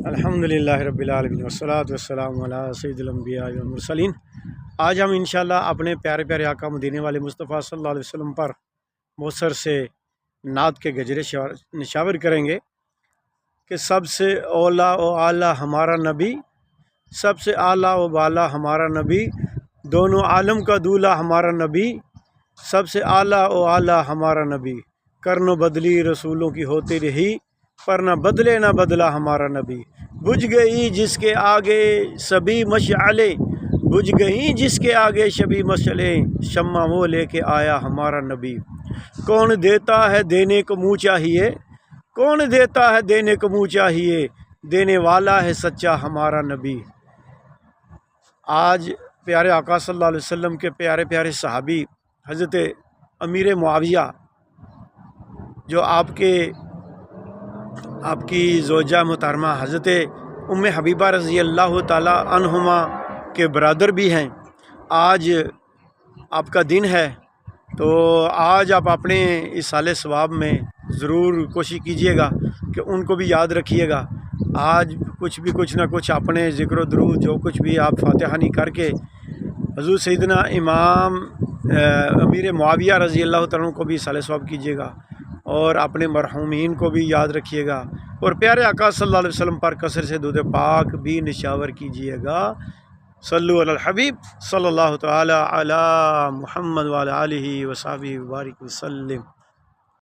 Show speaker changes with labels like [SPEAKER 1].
[SPEAKER 1] الحمدللہ رب العالمین والصلاة والسلام علی سید الانبیاء والمرسلین۔ آج ہم انشاءاللہ اپنے پیارے پیارے آقا مدینے والے مصطفیٰ صلی اللہ علیہ وسلم پر مؤثر سے نعت کے گجرے نشاور کریں گے کہ سب سے اولا و اعلیٰ ہمارا نبی، سب سے اعلیٰ و بالا ہمارا نبی، دونوں عالم کا دولہ ہمارا نبی، سب سے اعلیٰ و اعلیٰ ہمارا نبی، کرن و بدلی رسولوں کی ہوتی رہی، پر نہ بدلے نہ بدلا ہمارا نبی۔ بجھ گئی جس کے آگے سبھی مشعلیں، بجھ گئی جس کے آگے سبھی مشعلیں، شمع وہ لے کے آیا ہمارا نبی۔ کون دیتا ہے دینے کو منہ چاہیے، کون دیتا ہے دینے کو منہ چاہیے، دینے والا ہے سچا ہمارا نبی۔ آج پیارے آقا صلی اللہ علیہ وسلم کے پیارے پیارے صحابی حضرت امیر معاویہ، جو آپ کی زوجہ محترمہ حضرت ام حبیبہ رضی اللہ تعالی عنہما کے برادر بھی ہیں، آج آپ کا دن ہے، تو آج آپ اپنے اس سال ثواب میں ضرور کوشش کیجئے گا کہ ان کو بھی یاد رکھیے گا۔ آج کچھ نہ کچھ اپنے ذکر و درود جو کچھ بھی آپ فاتحانی کر کے حضور سیدنا امام امیر معاویہ رضی اللہ تعالیٰ عنہ کو بھی سال ثواب کیجیے گا، اور اپنے مرحومین کو بھی یاد رکھیے گا، اور پیارے آقا صلی اللہ علیہ وسلم پر کثرت سے درود پاک بھی نشاور کیجیے گا۔ صلو علی الحبیب صلی اللہ تعالی علی محمد وعلی آلہ وصحبہ وبارک وسلم۔